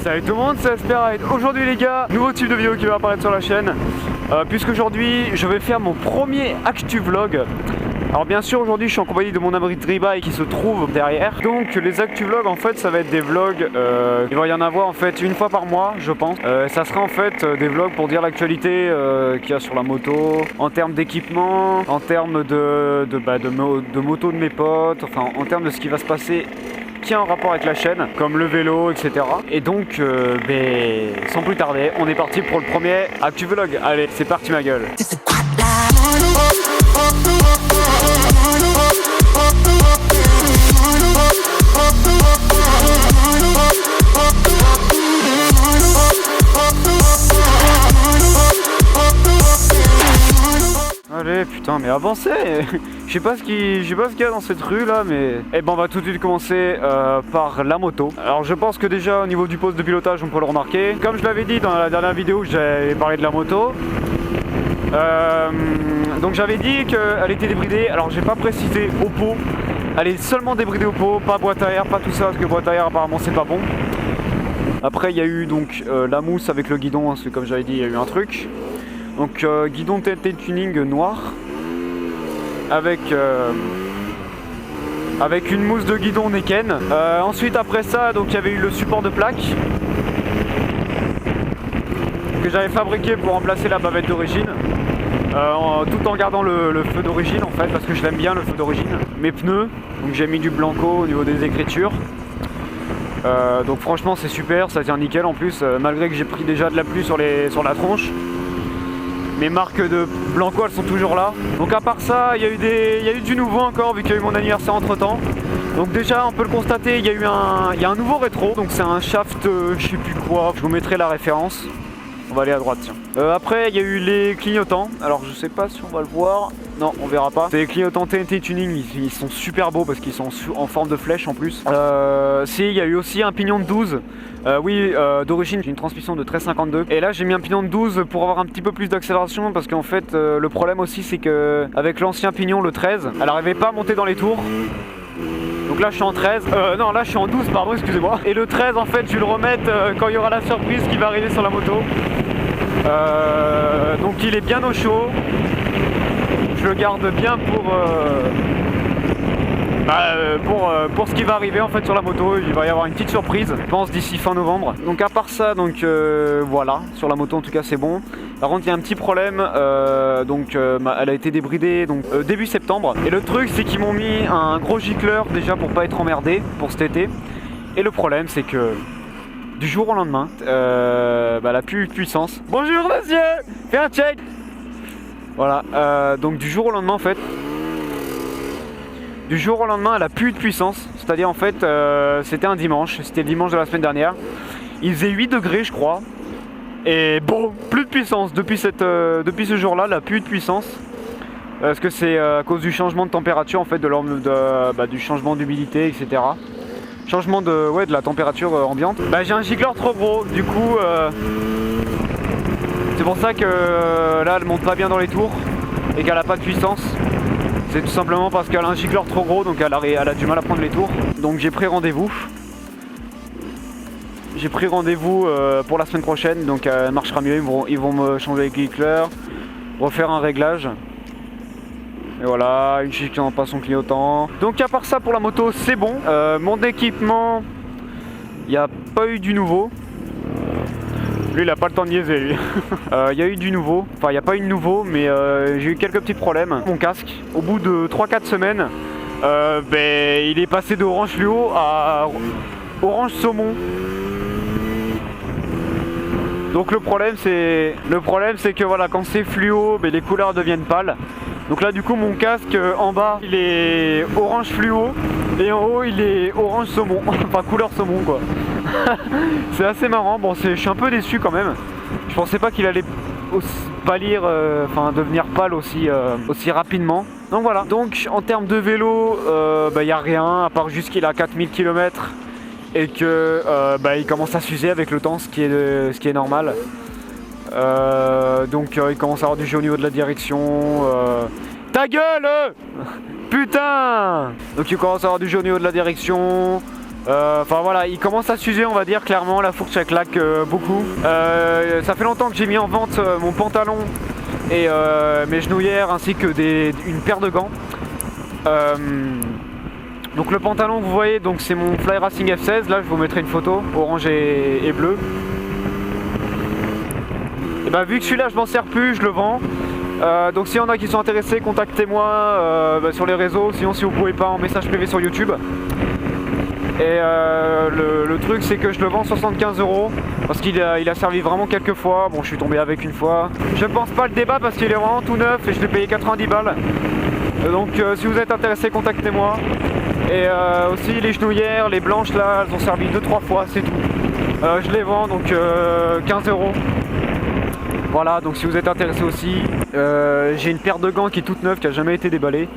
Salut tout le monde, c'est Asperide. Aujourd'hui les gars, nouveau type de vidéo qui va apparaître sur la chaîne. Puisqu'aujourd'hui je vais faire mon premier Actu Vlog. Alors bien sûr aujourd'hui je suis en compagnie de mon abri de ribeye qui se trouve derrière. Donc les Actu Vlogs en fait ça va être des vlogs, il va y en avoir en fait une fois par mois je pense. Ça sera en fait des vlogs pour dire l'actualité qu'il y a sur la moto, en termes d'équipement, en termes de moto de mes potes, enfin en termes de ce qui va se passer qui a un rapport avec la chaîne, comme le vélo, etc. Et donc, sans plus tarder, on est parti pour le premier Actu Vlog. Allez, c'est parti ma gueule. Allez, putain, mais avancez. Je sais pas ce qu'il y a dans cette rue là, mais... Eh ben on va tout de suite commencer par la moto. Alors je pense que déjà au niveau du poste de pilotage on peut le remarquer. Comme je l'avais dit dans la dernière vidéo, j'avais parlé de la moto. Donc j'avais dit qu'elle était débridée. Alors j'ai pas précisé au pot. Elle est seulement débridée au pot, pas boîte à air, pas tout ça, parce que boîte à air apparemment c'est pas bon. Après il y a eu donc la mousse avec le guidon, hein, parce que comme j'avais dit il y a eu un truc. Donc guidon TNT tuning noir avec une mousse de guidon Neken. Ensuite après ça donc il y avait eu le support de plaque que j'avais fabriqué pour remplacer la bavette d'origine, tout en gardant le feu d'origine en fait, parce que je l'aime bien le feu d'origine. Mes pneus, donc j'ai mis du blanco au niveau des écritures. Donc franchement c'est super, ça tient nickel en plus, malgré que j'ai pris déjà de la pluie sur la tronche. Mes marques de blanco elles sont toujours là. Donc à part ça il y a eu du nouveau encore vu qu'il y a eu mon anniversaire entre temps. Donc déjà on peut le constater, il y a un nouveau rétro. Donc c'est un shaft je sais plus quoi, je vous mettrai la référence. On va aller à droite tiens. Après il y a eu les clignotants. Alors je sais pas si on va le voir. Non on verra pas. C'est les clignotants TNT Tuning, ils sont super beaux parce qu'ils sont en forme de flèche en plus. Si il y a eu aussi un pignon de 12. D'origine j'ai une transmission de 1352 et là j'ai mis un pignon de 12 pour avoir un petit peu plus d'accélération parce qu'en fait le problème aussi c'est que avec l'ancien pignon le 13 elle n'arrivait pas à monter dans les tours. Donc là je suis en 13, non là je suis en 12 pardon excusez-moi. Et le 13 en fait je vais le remettre quand il y aura la surprise qui va arriver sur la moto. Donc il est bien au chaud. Je le garde bien pour ce qui va arriver en fait sur la moto. Il va y avoir une petite surprise je pense d'ici fin novembre. Donc à part ça donc voilà, sur la moto en tout cas c'est bon. Par contre il y a un petit problème, elle a été débridée donc, début septembre. Et le truc c'est qu'ils m'ont mis un gros gicleur déjà pour pas être emmerdé pour cet été. Et le problème c'est que du jour au lendemain elle a plus de puissance. Bonjour monsieur, fais un check. Voilà, donc du jour au lendemain en fait. Du jour au lendemain elle a plus de puissance. C'est-à-dire en fait c'était un dimanche, c'était le dimanche de la semaine dernière. Il faisait 8 degrés je crois. Et bon, plus de puissance. Depuis ce jour là elle a plus de puissance. Parce que c'est à cause du changement de température en fait, du changement d'humidité etc. Changement de la température ambiante. J'ai un gicleur trop gros, du coup c'est pour ça que là elle monte pas bien dans les tours et qu'elle a pas de puissance. C'est tout simplement parce qu'elle a un gicleur trop gros, donc elle a du mal à prendre les tours. Donc j'ai pris rendez-vous. J'ai pris rendez-vous pour la semaine prochaine, donc elle marchera mieux. Ils vont me changer le gicleur, refaire un réglage. Et voilà, une chic en passant clignotant. Donc à part ça pour la moto c'est bon. Mon équipement, il n'y a pas eu du nouveau. Lui il a pas le temps de niaiser lui. Il y a eu du nouveau, enfin il n'y a pas eu de nouveau mais j'ai eu quelques petits problèmes. Mon casque, au bout de 3-4 semaines, il est passé d'orange fluo à orange saumon. Donc le problème c'est que voilà, quand c'est fluo, les couleurs deviennent pâles. Donc là du coup mon casque en bas il est orange fluo et en haut il est orange saumon, enfin couleur saumon quoi. C'est assez marrant, bon je suis un peu déçu quand même. Je pensais pas qu'il allait pâlir, devenir pâle aussi rapidement. Donc voilà, donc en termes de vélo, y a rien à part juste qu'il a 4000 km et que il commence à s'user avec le temps, ce qui est normal. Il commence à avoir du jeu au niveau de la direction. Ta gueule Putain! Donc il commence à avoir du jeu au niveau de la direction. Enfin voilà, il commence à s'user, on va dire, clairement. La fourche elle claque beaucoup. Ça fait longtemps que j'ai mis en vente mon pantalon et mes genouillères ainsi que une paire de gants. Donc le pantalon que vous voyez, donc c'est mon Fly Racing F16. Là je vous mettrai une photo orange et bleu. Et bah vu que celui-là je m'en sers plus, je le vends. Donc s'il y en a qui sont intéressés, contactez-moi sur les réseaux. Sinon si vous pouvez pas, en message privé sur YouTube. Et le truc c'est que je le vends 75 € parce qu'il a servi vraiment quelques fois. Bon, je suis tombé avec une fois. Je pense pas le débat parce qu'il est vraiment tout neuf et je l'ai payé 90 balles. Donc si vous êtes intéressé, contactez-moi. Et aussi les genouillères, les blanches là, elles ont servi 2-3 fois, c'est tout. Je les vends donc 15 €. Voilà, donc si vous êtes intéressé aussi, j'ai une paire de gants qui est toute neuve, qui a jamais été déballée.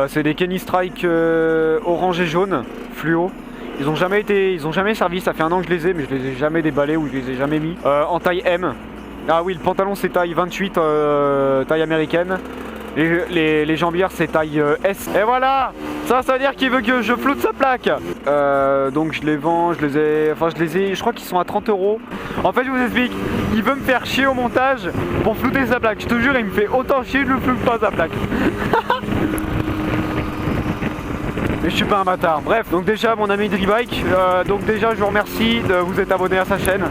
C'est des Kenny Strike orange et jaune, fluo. Ils ont jamais servi, ça fait un an que je les ai, mais je les ai jamais déballés ou je les ai jamais mis. En taille M. Ah oui, le pantalon c'est taille 28, taille américaine. Les jambières c'est taille S. Et voilà, ça veut dire qu'il veut que je floute sa plaque. Donc je les vends, je crois qu'ils sont à 30 €. En fait je vous explique, il veut me faire chier au montage pour flouter sa plaque. Je te jure, il me fait autant chier, je ne floute pas sa plaque. Mais je suis pas un bâtard. Bref, donc déjà mon ami Dribike, donc déjà je vous remercie de vous être abonné à sa chaîne.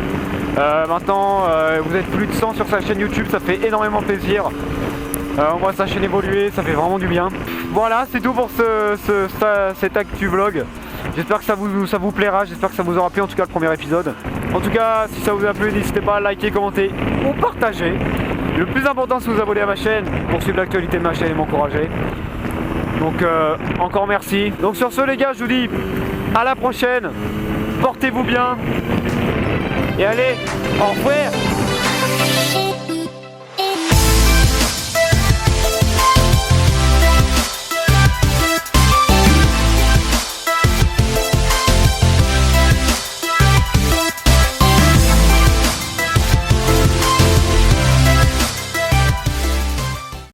Maintenant vous êtes plus de 100 sur sa chaîne YouTube, ça fait énormément plaisir. On voit sa chaîne évoluer, ça fait vraiment du bien. Voilà, c'est tout pour cet actu vlog. J'espère que ça vous plaira, j'espère que ça vous aura plu en tout cas le premier épisode. En tout cas, si ça vous a plu, n'hésitez pas à liker, commenter ou partager. Le plus important, c'est de vous abonner à ma chaîne pour suivre l'actualité de ma chaîne et m'encourager. Donc encore merci. Donc sur ce les gars, je vous dis à la prochaine. Portez-vous bien. Et allez, au revoir.